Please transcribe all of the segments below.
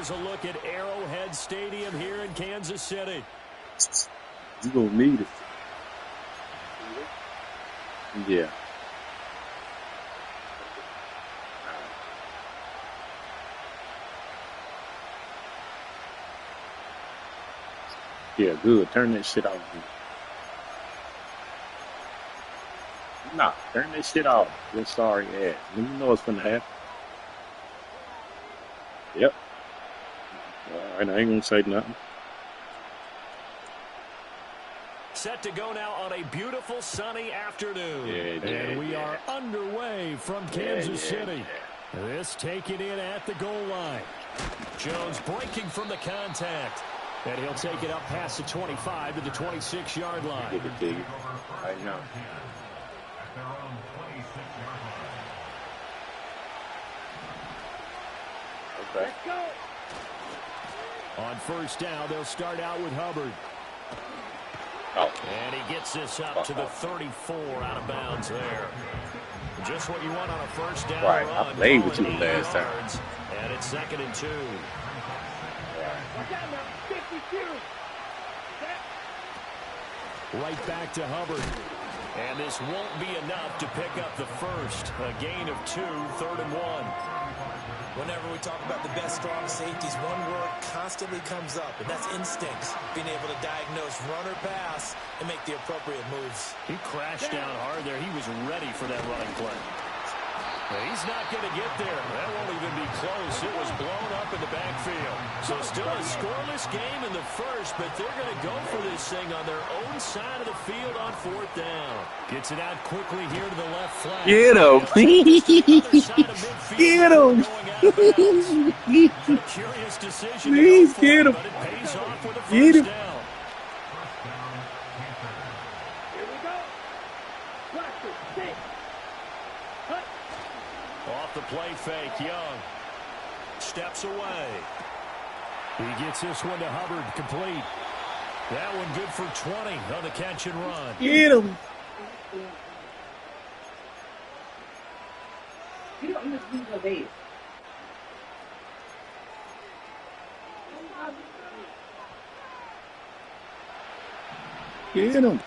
here's a look at Arrowhead Stadium here in Kansas City. You gonna need it. Yeah. Yeah, good. Turn that shit off. Nah, turn that shit off. You're sorry ass. You know what's gonna happen. Yep. All right, I ain't gonna say nothing. Set to go now on a beautiful sunny afternoon. And we are underway from Kansas City. This taken in at the goal line. Jones breaking from the contact. And he'll take it up past the 25 to the 26-yard line. Get it, big. Right now. Okay. On first down, they'll start out with Hubbard. Oh. And he gets this up to the 34 out of bounds there. Just what you want on a first down right. run. I played with you last time. And it's 2nd and 2. Right back to Hubbard. And this won't be enough to pick up the first. A gain of 2, 3rd and 1. Whenever we talk about the best strong safeties, one word constantly comes up, and that's instincts. Being able to diagnose run or pass and make the appropriate moves. He crashed down hard there. He was ready for that running play. He's not going to get there. That won't even be close. It was blown up in the backfield. So still a scoreless game in the first, but they're going to go for this thing on their own side of the field on 4th down. Gets it out quickly here to the left flank. Get him. Get him. A curious decision. Please get him. But it pays off with a Get him. first down. Off the play fake, Young steps away. He gets this one to Hubbard, complete. That one good for 20 on the catch and run. Get him. You don't understand the base. Get him.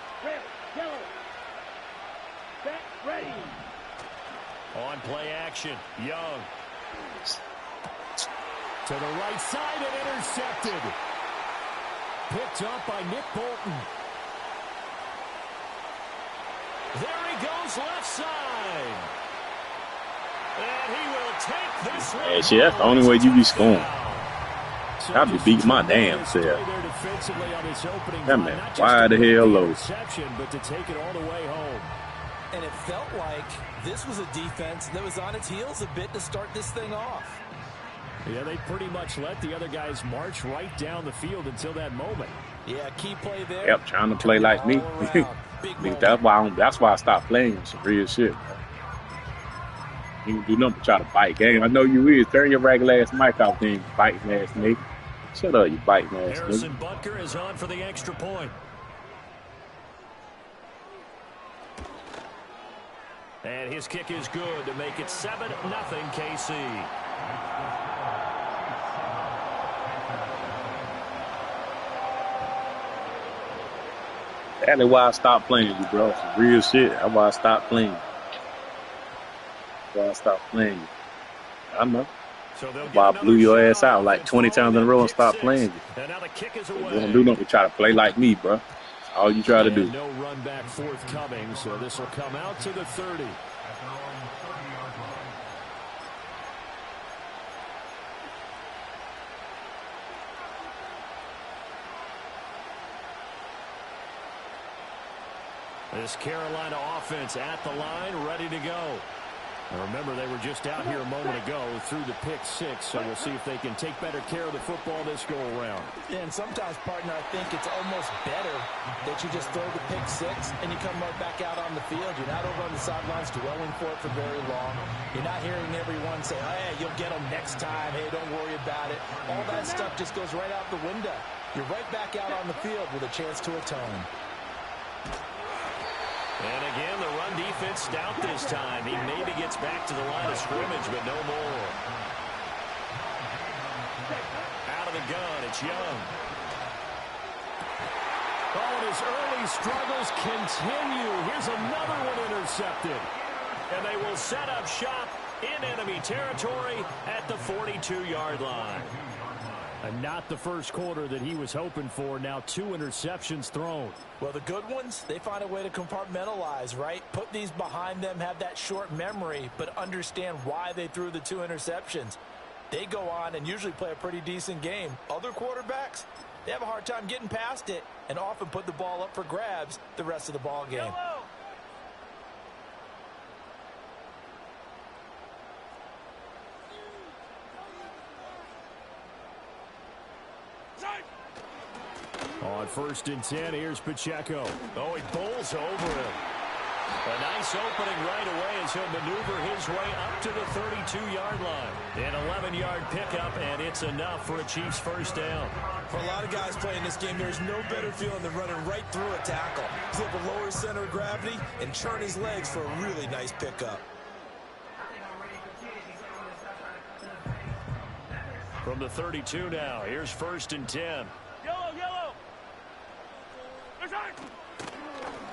On play action, Young. To the right side and intercepted. Picked up by Nick Bolton. There he goes left side. And he will take this one. Yeah, shit, that's the only way you be scoring. I be beating my damn self. That man, why the hell low? But to take it all the way home. And it felt like this was a defense that was on its heels a bit to start this thing off. Yeah, they pretty much let the other guys march right down the field until that moment. Yeah, key play there. Yep, trying to play like me. that's why I stopped playing some real shit. You can do nothing but try to bite game. I know you is. Turn your regular ass mic off then, you biting ass nigga. Shut up, you biting ass nigga. Harrison Butker is on for the extra point. And his kick is good to make it 7-0 KC. That's why I stopped playing you, bro. Some real shit. That's why I stopped playing you. That's why I stopped playing you. I know. So why I blew your ass out like 20 times in a row and stopped playing you. And now the kick is away. You don't do nothing but try to play like me, bro. That's all you try to do. No run back forthcoming, so this will come out to the 30. This Carolina offense at the line, ready to go. Now remember, they were just out here a moment ago through the pick 6, so we'll see if they can take better care of the football this go-around. Yeah, and sometimes, partner, I think it's almost better that you just throw the pick 6 and you come right back out on the field. You're not over on the sidelines dwelling for it for very long. You're not hearing everyone say, oh, hey, you'll get them next time. Hey, don't worry about it. All that stuff just goes right out the window. You're right back out on the field with a chance to atone. And again, the run defense stout this time. He maybe gets back to the line of scrimmage, but no more. gun. It's Young. Oh, and his early struggles continue. Here's another one intercepted. And they will set up shop in enemy territory at the 42-yard line. And not the first quarter that he was hoping for. Now 2 interceptions thrown. Well, the good ones, they find a way to compartmentalize, right? Put these behind them, have that short memory, but understand why they threw the 2 interceptions. They go on and usually play a pretty decent game. Other quarterbacks, they have a hard time getting past it and often put the ball up for grabs the rest of the ball game. On 1st and 10, here's Pacheco. Oh, he bowls over him. A nice opening right away as he'll maneuver his way up to the 32-yard line. An 11-yard pickup, and it's enough for a Chiefs first down. For a lot of guys playing this game, there's no better feeling than running right through a tackle. He's able to lower his center of gravity and churn his legs for a really nice pickup. From the 32 now, here's 1st and 10. Yellow.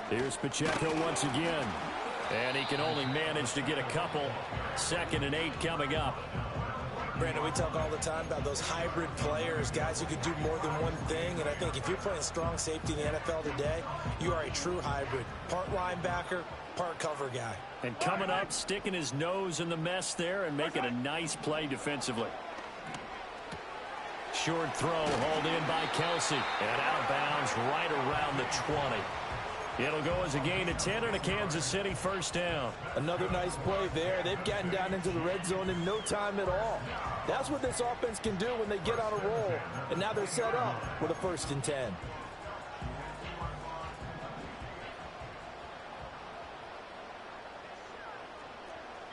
Here's Pacheco once again. And he can only manage to get a couple. 2nd and 8 coming up. Brandon, we talk all the time about those hybrid players, guys who can do more than one thing. And I think if you're playing strong safety in the NFL today, you are a true hybrid. Part linebacker, part cover guy. And coming up, sticking his nose in the mess there and making a nice play defensively. Short throw hauled in by Kelsey. And out of bounds right around the 20. It'll go as a gain of 10 and a Kansas City first down. Another nice play there. They've gotten down into the red zone in no time at all. That's what this offense can do when they get on a roll. And now they're set up with a 1st and 10.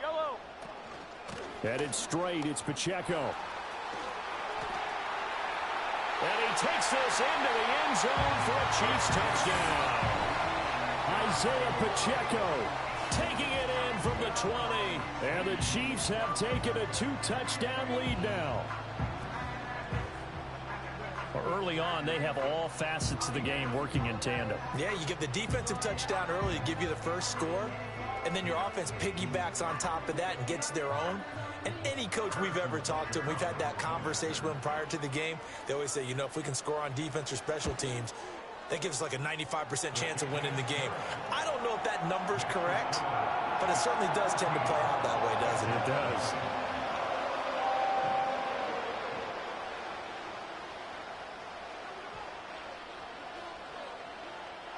Yellow. Headed straight, it's Pacheco. And he takes this into the end zone for a Chiefs touchdown. Isaiah Pacheco taking it in from the 20. And the Chiefs have taken a 2-touchdown lead now. Early on, they have all facets of the game working in tandem. Yeah, you get the defensive touchdown early to give you the first score. And then your offense piggybacks on top of that and gets their own. And any coach we've ever talked to, we've had that conversation with them prior to the game. They always say, you know, if we can score on defense or special teams, that gives us like a 95% chance of winning the game. I don't know if that number's correct, but it certainly does tend to play out that way, doesn't it? It does.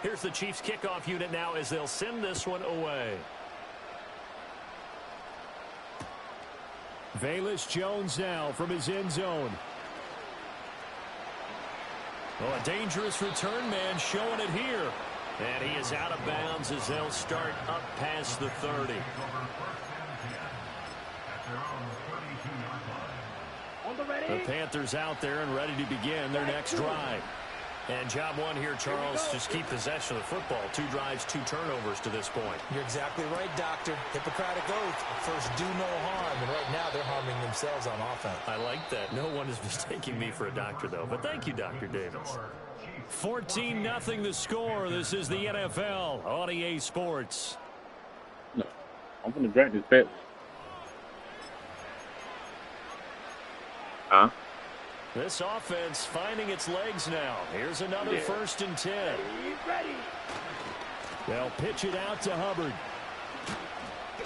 Here's the Chiefs kickoff unit now as they'll send this one away. Velus Jones now from his end zone. Oh, a dangerous return man showing it here. And he is out of bounds as they'll start up past the 30. The Panthers out there and ready to begin their next drive. And job one here, Charles, just keep possession of the football. 2 drives, 2 turnovers to this point. You're exactly right, Doctor. Hippocratic oath. First, do no harm. And right now, they're harming themselves on offense. I like that. No one is mistaking me for a doctor, though. But thank you, Dr. Davis. 14-0 the score. This is the NFL on EA Sports. No, I'm going to drink this Pepsi. Huh? This offense finding its legs now. Here's another 1st and 10. They'll pitch it out to Hubbard.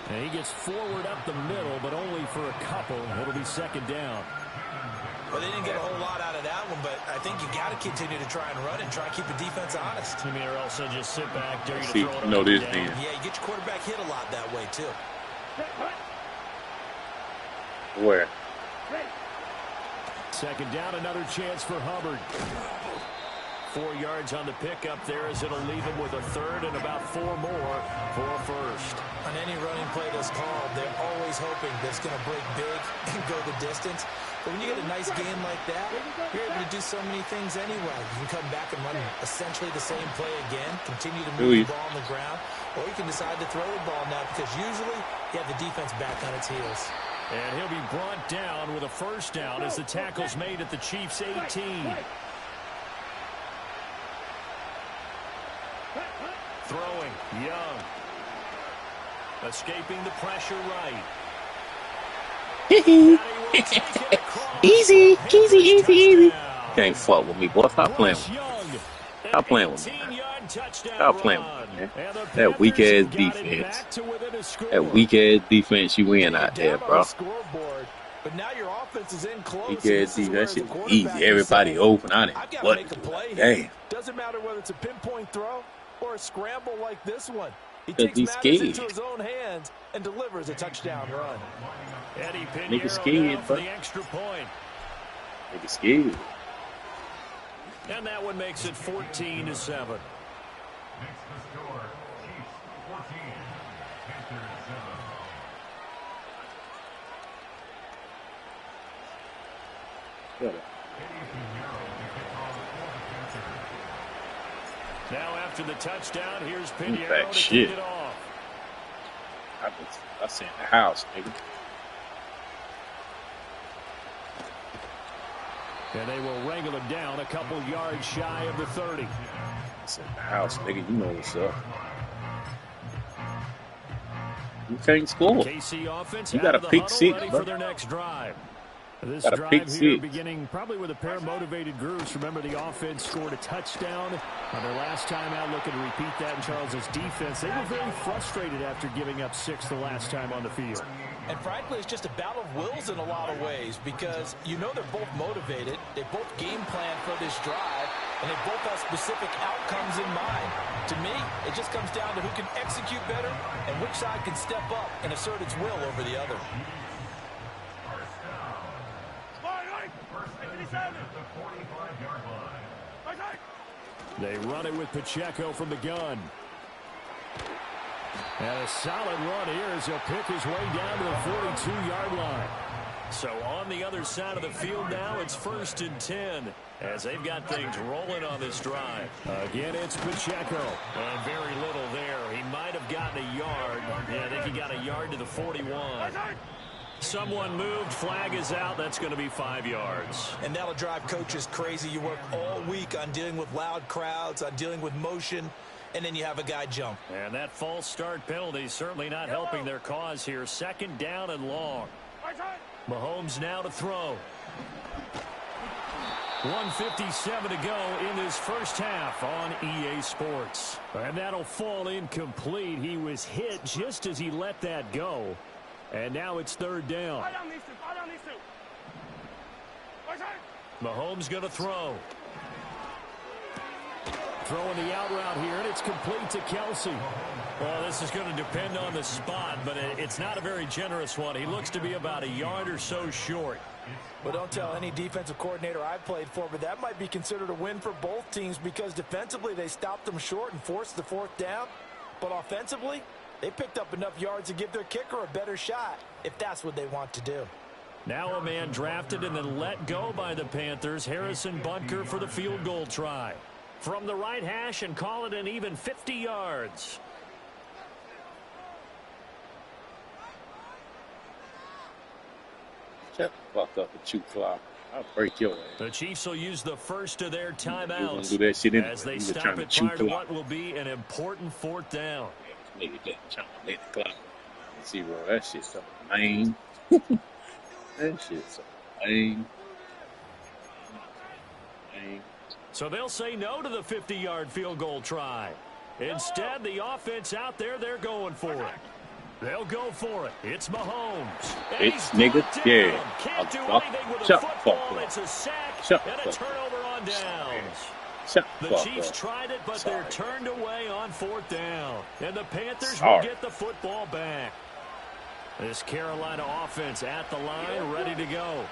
And he gets forward up the middle, but only for a couple. It'll be 2nd down. Well, they didn't get a whole lot out of that one, but I think you got to continue to try and run and try and keep the defense honest. You mean, or else they'll just sit back, dare you to See, throw it you know this down. thing. Yeah, you get your quarterback hit a lot that way, too. Where? 2nd down, another chance for Hubbard. 4 yards on the pickup there as it'll leave him with a 3rd and about 4 more for a 1st. On any running play that's called, they're always hoping that it's going to break big and go the distance. But when you get a nice game like that, you're able to do so many things anyway. You can come back and run essentially the same play again, continue to move the ball on the ground, or you can decide to throw the ball now because usually you have the defense back on its heels. And he'll be brought down with a first down as the tackle's made at the Chiefs' 18. Throwing, Young. Escaping the pressure right. Easy. Can't fuck with me, boy. Stop playing with me. Stop playing with me, man. Stop playing with me, man. That weak-ass defense. That weak-ass defense you win out there, bro. But now your offense is in close. Weak-ass defense. That shit was easy. Everybody open. I didn't what to do. Damn. Doesn't matter whether it's a pinpoint throw or a scramble like this one. He takes matters into his own hands and delivers a touchdown run. Nigga scared, bro. Nigga scared. And that one makes it 14-7. Makes the score Chiefs 14, Panthers 7. Now after the touchdown, here's Pinheiro to shit. kick it off. I was in the house, nigga. And they will wrangle him down a couple yards shy of the 30. It's in the house, nigga. You know what's up. You can't score. KC offense You got a pick six, ready bro. for their next drive. This Got a drive pick here six. beginning probably with a pair of motivated groups. Remember, the offense scored a touchdown on their last time out, looking to repeat that in Charles's defense. They were very frustrated after giving up 6 the last time on the field. And frankly, it's just a battle of wills in a lot of ways because you know they're both motivated. They both game plan for this drive, and they both have specific outcomes in mind. To me, it just comes down to who can execute better and which side can step up and assert its will over the other. They run it with Pacheco from the gun. And a solid run here as he'll pick his way down to the 42-yard line. So on the other side of the field now, it's 1st and 10 as they've got things rolling on this drive. Again, it's Pacheco. And very little there. He might have gotten a yard. Yeah, I think he got a yard to the 41. Someone moved. Flag is out. That's going to be 5 yards. And that'll drive coaches crazy. You work all week on dealing with loud crowds, on dealing with motion, and then you have a guy jump. And that false start penalty certainly not helping their cause here. 2nd down and long. Mahomes now to throw. 1:57 to go in this first half on EA Sports. And that'll fall incomplete. He was hit just as he let that go. And now it's 3rd down. Mahomes going to throw. Throwing the out route here, and it's complete to Kelsey. Well, this is going to depend on the spot, but it's not a very generous one. He looks to be about a yard or so short. Well, don't tell any defensive coordinator I've played for, but that might be considered a win for both teams because defensively they stopped them short and forced the 4th down. But offensively, they picked up enough yards to give their kicker a better shot, if that's what they want to do. Now a man drafted and then let go by the Panthers, Harrison Butker, for the field goal try. From the right hash and call it an even 50 yards. Shut the fuck up and shoot clock. I'll break your ass. The Chiefs will use the first of their You gonna timeouts do that shit anyway. as they You just stop trying to it chew prior to clock. what will be an important 4th down. Nigga just trying to let the clock. Let's see, bro. That shit's so lame. That shit's so lame. Lame. So they'll say no to the 50-yard field goal try. Instead, the offense out there, they're going for it. They'll go for it. It's Mahomes. And Bitch, he's nigga. brought Yeah. down. Can't do Fuck. anything with a Shut the fuck football. up. It's a sack Shut and the a fuck up. turnover on downs. Shut the The fuck Chiefs up. tried it, but Sorry. they're turned away on 4th down. And the Panthers Sorry. will get the football back. This Carolina offense at the line, ready to go.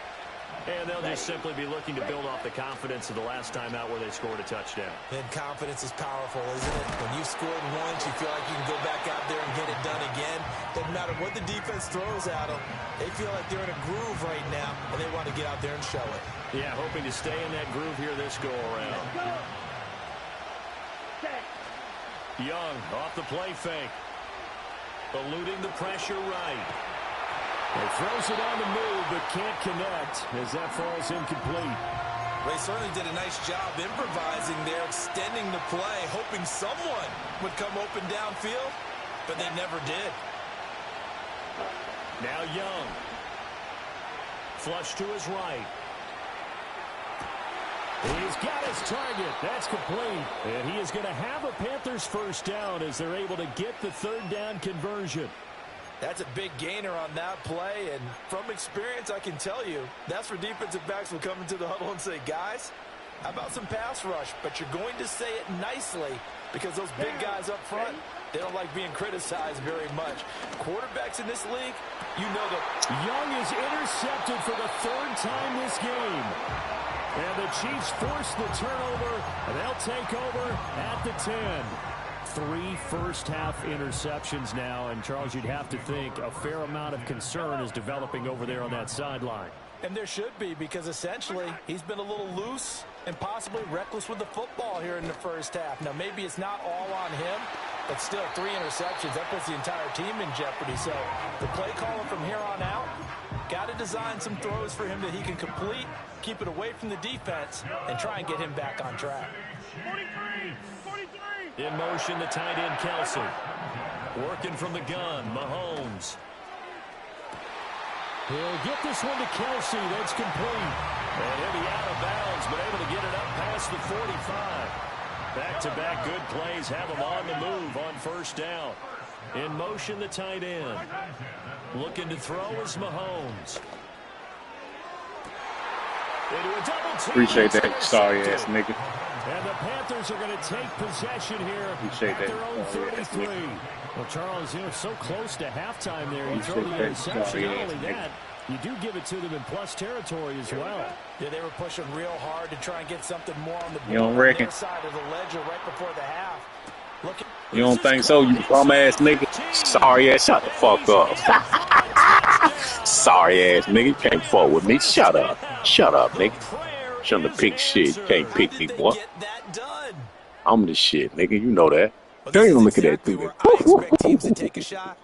And they'll just simply be looking to build off the confidence of the last time out where they scored a touchdown. And confidence is powerful, isn't it? When you've scored once, you feel like you can go back out there and get it done again. Doesn't matter what the defense throws at them. They feel like they're in a groove right now, and they want to get out there and show it. Yeah, hoping to stay in that groove here this go-around. Young off the play fake. Eluding the pressure right. He throws it on the move, but can't connect as that falls incomplete. They certainly did a nice job improvising there, extending the play, hoping someone would come open downfield, but they never did. Now Young. Flush to his right. He's got his target. That's complete. And he is going to have a Panthers first down as they're able to get the third down conversion. That's a big gainer on that play, and from experience, I can tell you, that's where defensive backs will come into the huddle and say, guys, how about some pass rush? But you're going to say it nicely because those big guys up front, they don't like being criticized very much. Quarterbacks in this league, you know that. Young is intercepted for the third time this game. And the Chiefs force the turnover, and they'll take over at the 10. 3 first-half interceptions now, and Charles, you'd have to think a fair amount of concern is developing over there on that sideline. And there should be, because essentially he's been a little loose and possibly reckless with the football here in the first half. Now, maybe it's not all on him, but still 3 interceptions. That puts the entire team in jeopardy. So the play caller from here on out got to design some throws for him that he can complete, keep it away from the defense, and try and get him back on track. 43! 43! In motion, the tight end, Kelsey. Working from the gun, Mahomes. He'll get this one to Kelsey. That's complete. And he'll be out of bounds, but able to get it up past the 45. Back-to-back good plays have him on the move on first down. In motion, the tight end. Looking to throw is Mahomes. Into a double team. Appreciate that, sorry-ass nigga. And the Panthers are going to take possession here at their own 33. Well, Charles, so close to halftime there. You throw the interception. Not only that, you do give it to them in plus territory as well. Yeah, they were pushing real hard to try and get something more on the You don't reckon? their side of the ledger right before the half. You don't think so, you bum-ass nigga? Sorry-ass, shut the fuck up. Sorry-ass nigga, you can't fuck with me. Shut up. Shut up, nigga. Shouldn't have picked shit. You can't pick me, boy. I'm the shit, nigga. You know that. Don't even look at that thing. I expect teams to take a shot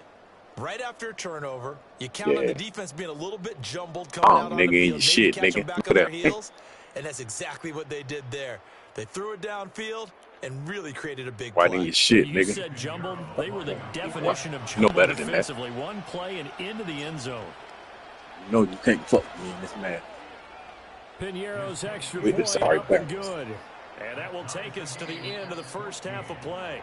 right after a turnover. You count on the defense being a little bit jumbled coming out on the field. Nigga, shit, nigga. Back on their heels, and that's exactly what they did there. They threw it downfield and really created a big play. Why didn't you shit, You nigga? said jumbled. They were the definition of No jumbled better than that. defensively. One play and into the end zone. No, you can't fuck with me in this man. Piñeiro's extra With the point sorry up and parents. good. And that will take us to the end of the first half of play.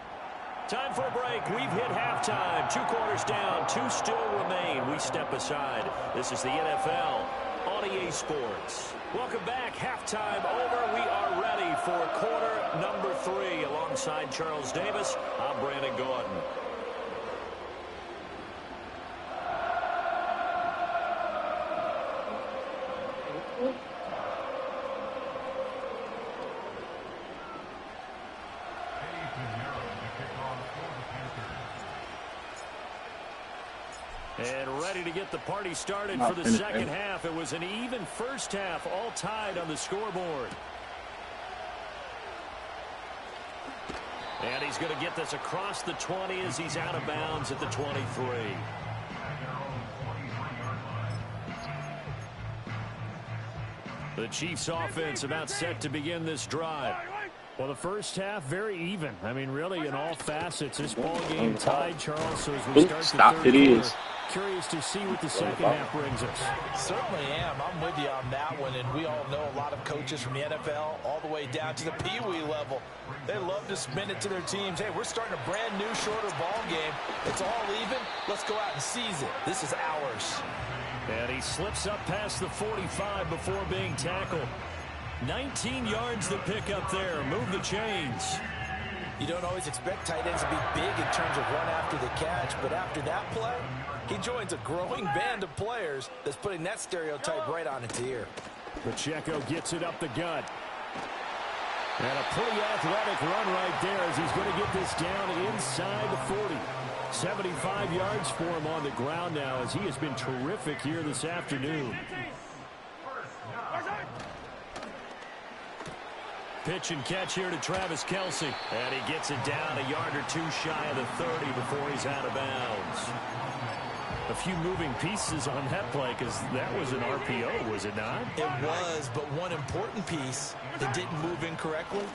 Time for a break. We've hit halftime. 2 quarters down. 2 still remain. We step aside. This is the NFL on EA Sports. Welcome back. Halftime over. We are ready for quarter number 3. Alongside Charles Davis, I'm Brandon Gordon. And ready to get the party started for the second half. It was an even first half, all tied on the scoreboard. And he's going to get this across the 20 as he's out of bounds at the 23. The Chiefs offense about set to begin this drive. Well, the first half, very even. I mean, really, in all facets, this ball game tied, Charles. So as we start the third quarter, curious to see what the second half brings us. Certainly am. I'm with you on that one. And we all know a lot of coaches from the NFL all the way down to the Pee-wee level. They love to spin it to their teams. Hey, we're starting a brand new, shorter ball game. It's all even. Let's go out and seize it. This is ours. And he slips up past the 45 before being tackled. 19 yards to pick up there. Move the chains. You don't always expect tight ends to be big in terms of run after the catch, but after that play, he joins a growing band of players that's putting that stereotype right on its ear. Pacheco gets it up the gut. And a pretty athletic run right there as he's going to get this down inside the 40. 75 yards for him on the ground now as he has been terrific here this afternoon. Pitch and catch here to Travis Kelce. And he gets it down a yard or 2 shy of the 30 before he's out of bounds. A few moving pieces on that play because that was an RPO, was it not? It was, but one important piece that didn't move incorrectly,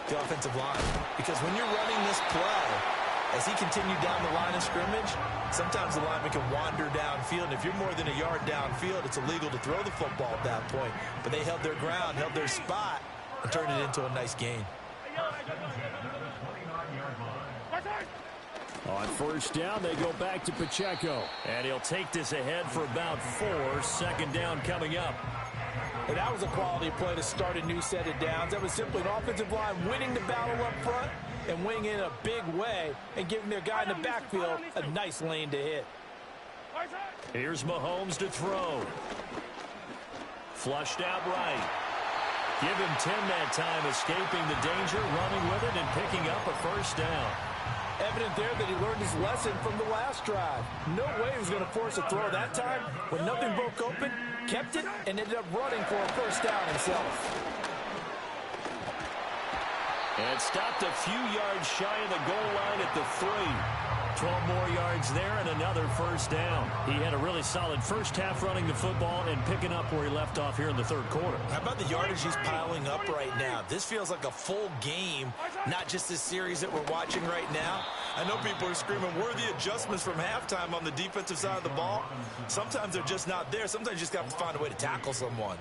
the offensive line. Because when you're running this play, as he continued down the line of scrimmage, sometimes the lineman can wander downfield. If you're more than a yard downfield, it's illegal to throw the football at that point. But they held their ground, held their spot, and turned it into a nice gain. On first down, they go back to Pacheco. And he'll take this ahead for about 4. Second down coming up. And that was a quality play to start a new set of downs. That was simply an offensive line winning the battle up front and winning in a big way and giving their guy in the backfield a nice lane to hit. Here's Mahomes to throw. Flushed out right. Give him 10 that time, escaping the danger, running with it, and picking up a first down. Evident there that he learned his lesson from the last drive. No way he was going to force a throw that time. When nothing broke open, kept it, and ended up running for a first down himself. And stopped a few yards shy of the goal line at the 3. 12 more yards there and another first down. He had a really solid first half running the football and picking up where he left off here in the third quarter. How about the yardage he's piling up right now? This feels like a full game, not just this series that we're watching right now. I know people are screaming, where are the adjustments from halftime on the defensive side of the ball? Sometimes they're just not there. Sometimes you just got to find a way to tackle someone.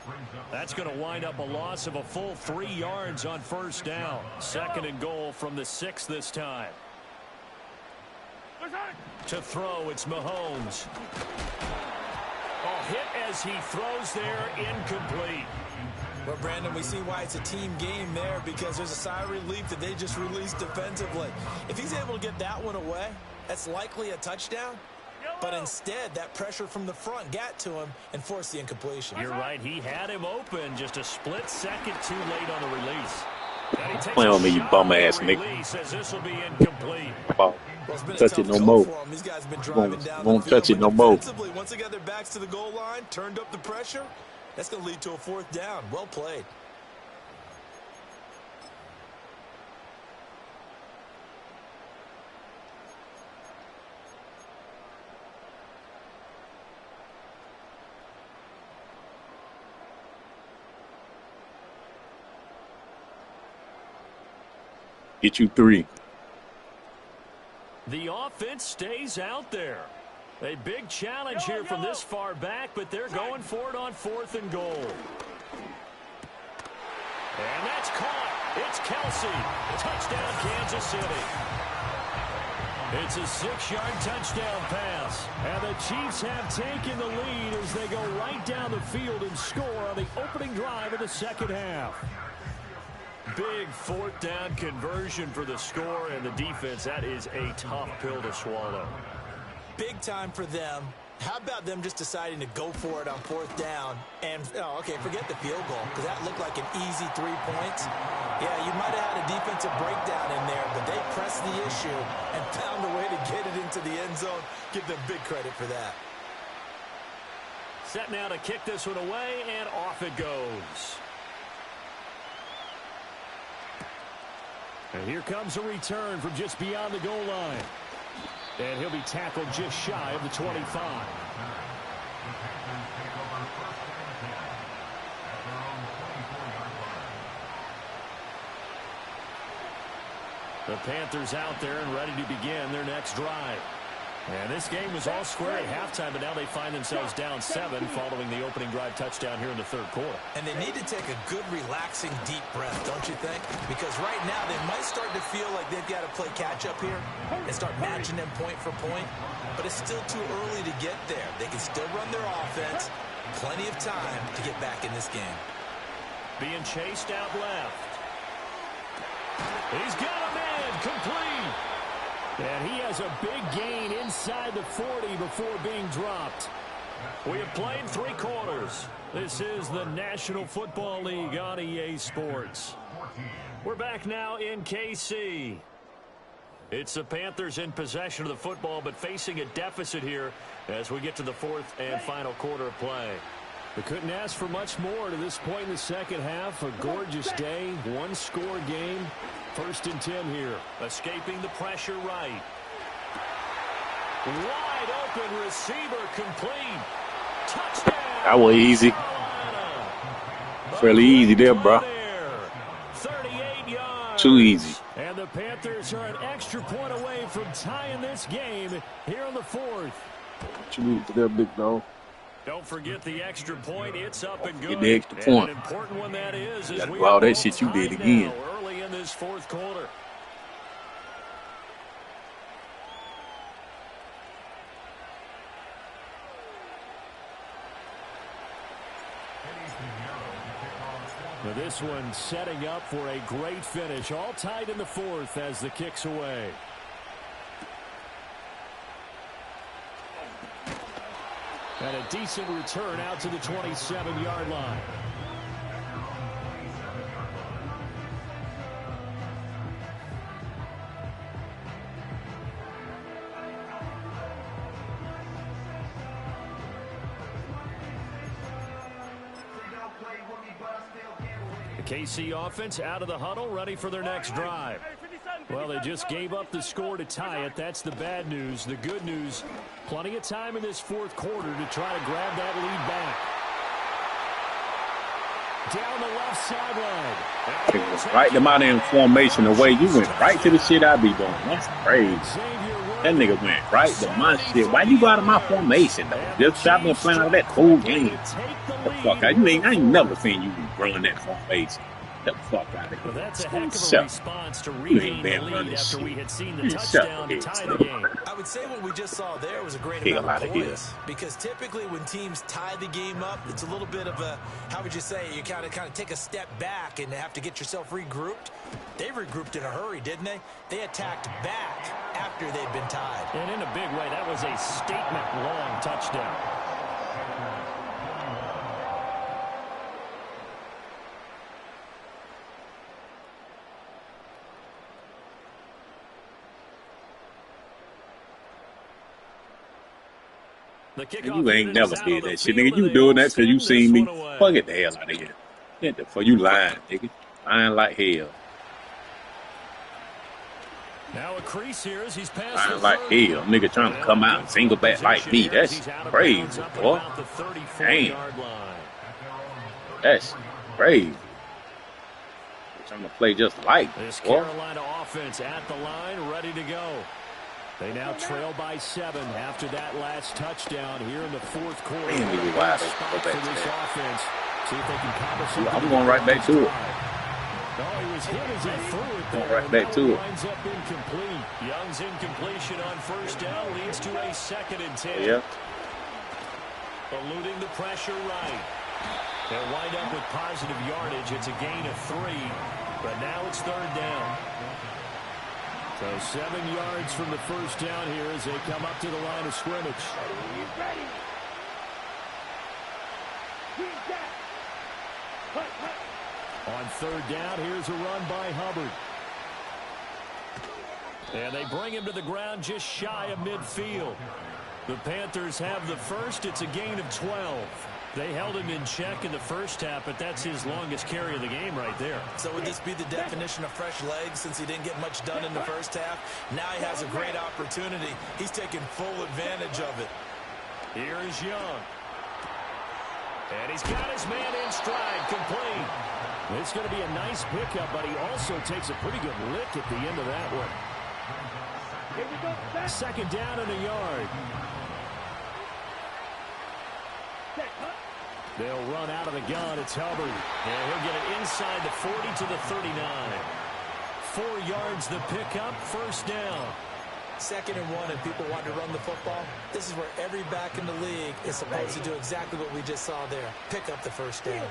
That's going to wind up a loss of a full 3 yards on first down. Second and goal from the 6 this time. To throw, it's Mahomes. Hit as he throws there, incomplete. Well, Brandon, we see why it's a team game there, because there's a sigh of relief that they just released defensively. If he's able to get that one away, that's likely a touchdown. But instead, that pressure from the front got to him and forced the incompletion. You're right. He had him open just a split second too late on the release. Play on me, you bum-ass nigga. Says this will be incomplete. Touch it no more. These guys have been driving down Won't touch it no more. Once they got their backs to the goal line, turned up the pressure, that's going to lead to a fourth down. Well played. Get you 3. The offense stays out there. A big challenge here from this far back, but they're going for it on 4th and goal. And that's caught. It's Kelsey. Touchdown, Kansas City. It's a 6-yard touchdown pass. And the Chiefs have taken the lead as they go right down the field and score on the opening drive of the second half. Big 4th down conversion for the score, and the defense, that is a tough pill to swallow. Big time for them. How about them just deciding to go for it on 4th down? And, okay, forget the field goal, because that looked like an easy 3 points. Yeah, you might have had a defensive breakdown in there, but they pressed the issue and found a way to get it into the end zone. Give them big credit for that. Set now to kick this one away, and off it goes. And here comes a return from just beyond the goal line. And he'll be tackled just shy of the 25. The Panthers out there and ready to begin their next drive. And this game was all square at halftime, but now they find themselves down 7 following the opening drive touchdown here in the third quarter. And they need to take a good, relaxing, deep breath, don't you think? Because right now they might start to feel like they've got to play catch-up here and start matching them point for point. But it's still too early to get there. They can still run their offense. Plenty of time to get back in this game. Being chased out left. He's got a man complete. And he has a big gain inside the 40 before being dropped. We have played 3 quarters. This is the National Football League on EA Sports. We're back now in KC. It's the Panthers in possession of the football, but facing a deficit here as we get to the 4th and final quarter of play. We couldn't ask for much more to this point in the second half. A gorgeous day, 1-score game. 1st and 10 here. Escaping the pressure right. Wide open receiver complete. Touchdown. That was easy. Fairly easy there, bro. 38 yards. Too easy. And the Panthers are an extra point away from tying this game here in the fourth. What you need for that, big dog? Don't forget the extra point. It's up and good. Get the extra point. And an important one that is. You gotta do all that shit you did again. Early in this fourth quarter. Now this one setting up for a great finish. All tied in the fourth as the kick's away. And a decent return out to the 27-yard line. The KC offense out of the huddle, ready for their next drive. Well, they just gave up the score to tie it. That's the bad news. The good news, plenty of time in this fourth quarter to try to grab that lead back. Down the left sideline. It was right them out in formation the way you went right to the shit I be doing. That's crazy. That nigga went right to my shit. Why you go out of my formation though? Just I've been playing out of that whole game. The fuck out. I ain't never seen you run that formation. The fuck out of here. Well, that's a heck of a response to regain the lead after we had seen the touchdown to tie the game. I would say what we just saw there was a great amount of points. Because typically when teams tie the game up, it's a little bit of a, how would you say, you kind of take a step back and have to get yourself regrouped. They regrouped in a hurry, didn't they? They attacked back after they'd been tied. And in a big way, that was a statement-long touchdown. You ain't never did that shit, nigga. You doing that because you seen me. Fuck it the hell out of here. Get the fuck, you lying, nigga. Lying like hell. Now a crease here as he's passed. Lying like hell. Nigga trying to come out and single back like me. That's crazy, boy. Damn. That's crazy. Trying to play just like this boy. Carolina offense at the line, ready to go. They now trail by 7 after that last touchdown here in the fourth quarter. Man, we were wide open. Go back to this that. offense. See if they can cobble something. I'm going right back to it. No, he was hit as he threw it there. Going right back to it. Winds up incomplete. Young's incompletion on first down leads to a 2nd and 10. Yeah. Eluding the pressure right. They'll wind up with positive yardage. It's a gain of 3, but now it's 3rd down. So 7 yards from the first down here as they come up to the line of scrimmage. On 3rd down, here's a run by Hubbard. And they bring him to the ground just shy of midfield. The Panthers have the first. It's a gain of 12. They held him in check in the first half, but that's his longest carry of the game right there. So would this be the definition of fresh legs since he didn't get much done in the first half? Now he has a great opportunity. He's taking full advantage of it. Here is Young. And he's got his man in stride, complete. It's going to be a nice pickup, but he also takes a pretty good lick at the end of that one. 2nd down and a yard. They'll run out of the gun. It's Hubbard. And he'll get it inside the 40 to the 39. 4 yards the pickup, 1st down. 2nd and 1, and people want to run the football. This is where every back in the league is supposed to do exactly what we just saw there. Pick up the 1st down.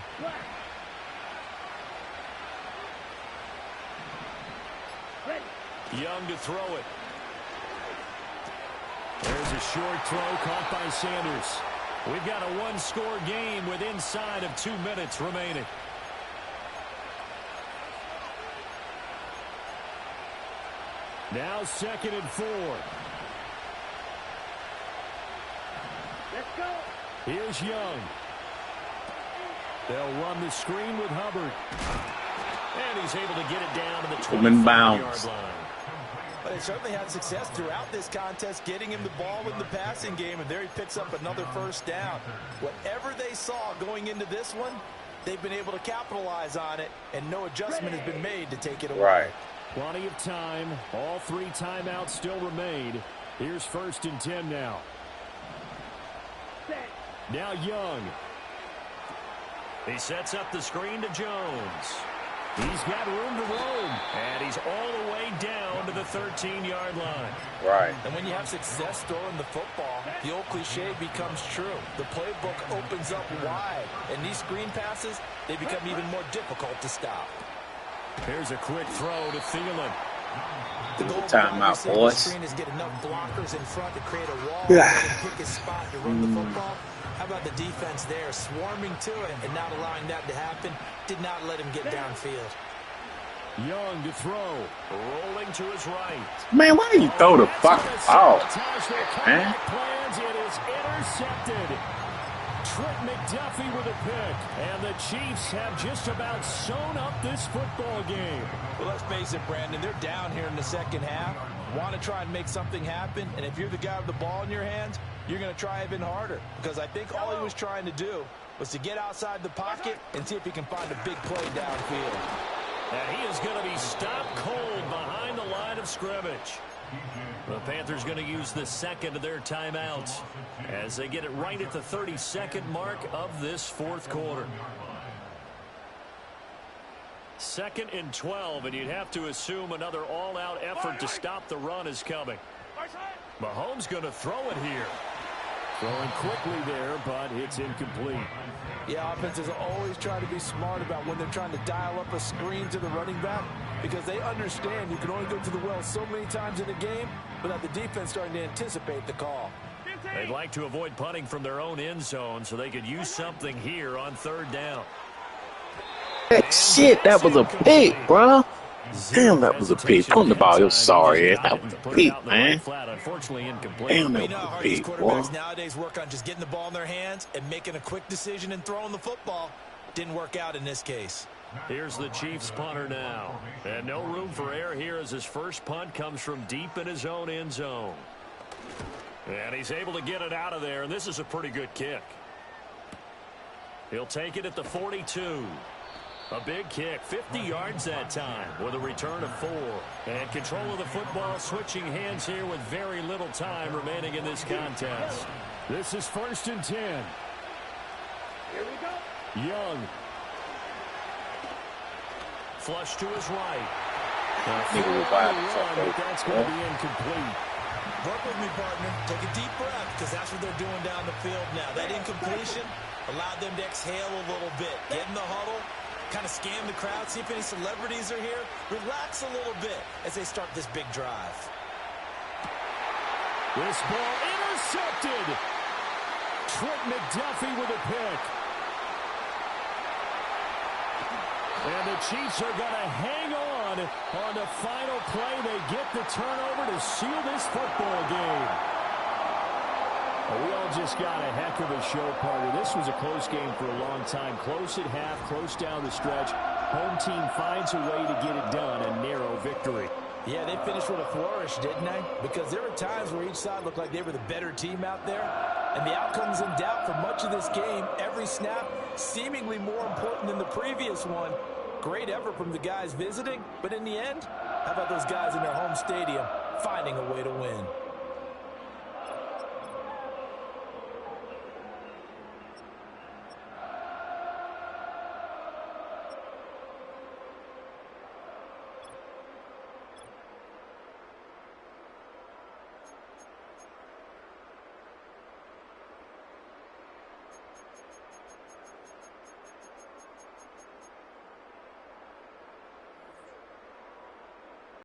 Young to throw it. There's a short throw caught by Sanders. We've got a 1-score game with inside of 2 minutes remaining. Now 2nd and 4. Let's go. Here's Young. They'll run the screen with Hubbard. And he's able to get it down to the 25-yard line. But they certainly had success throughout this contest, getting him the ball in the passing game, and there he picks up another first down. Whatever they saw going into this one, they've been able to capitalize on it, and no adjustment has been made to take it away. Right. Plenty of time. All 3 timeouts still remain. Here's 1st and 10 now. Now YungG. He sets up the screen to Jones. He's got room to roam, and he's all the way down to the 13-yard line. Right. And when you have success throwing the football, the old cliche becomes true. The playbook opens up wide, and these screen passes, they become even more difficult to stop. Here's a quick throw to Thielen. The goal Timeout, of boys. the screen is get enough blockers in front to create a wall and pick his spot to run the football. How about the defense there, swarming to it and not allowing that to happen? Did not let him get downfield. YungG to throw. Rolling to his right. Man, why do you throw the fuck off? Man. Plans, it is intercepted. Trent McDuffie with a pick. And the Chiefs have just about sewn up this football game. Well, let's face it, Brandon, they're down here in the second half. Want to try and make something happen, and if you're the guy with the ball in your hands, you're going to try even harder, because I think all he was trying to do was to get outside the pocket and see if he can find a big play downfield. And he is going to be stopped cold behind the line of scrimmage. The Panthers going to use the second of their timeouts as they get it right at the 32nd mark of this 4th quarter. 2nd and 12, and you'd have to assume another all-out effort to stop the run is coming. Mahomes going to throw it here. Throwing quickly there, but it's incomplete. Yeah, offenses always try to be smart about when they're trying to dial up a screen to the running back, because they understand you can only go to the well so many times in a game without the defense starting to anticipate the call. They'd like to avoid punting from their own end zone so they could use something here on 3rd down. Shit, that was a pick, bro. Damn, that was a pick. Punt the ball. You're sorry. That was a pick, man. Damn, that was a pick, boy. Nowadays work on just getting the ball in their hands and making a quick decision and throwing the football. Didn't work out in this case. Here's the Chiefs punter now. And no room for error here as his first punt comes from deep in his own end zone. And he's able to get it out of there, and this is a pretty good kick. He'll take it at the 42. A big kick, 50 yards that time with a return of 4. And control of the football switching hands here with very little time remaining in this contest. This is 1st and 10. Here we go. YungG. Flush to his right. That's going to be incomplete. Work with me, partner. Take a deep breath, because that's what they're doing down the field now. That incompletion allowed them to exhale a little bit. Get in the huddle, kind of scan the crowd, see if any celebrities are here. Relax a little bit as they start this big drive. This ball intercepted. Trent McDuffie with a pick. And the Chiefs are going to hang on the final play. They get the turnover to seal this football game. Well, we all just got a heck of a show, partner. This was a close game for a long time. Close at half, close down the stretch. Home team finds a way to get it done. A narrow victory. Yeah, they finished with a flourish, didn't they? Because there were times where each side looked like they were the better team out there. And the outcome's in doubt for much of this game. Every snap seemingly more important than the previous one. Great effort from the guys visiting, but in the end, how about those guys in their home stadium finding a way to win?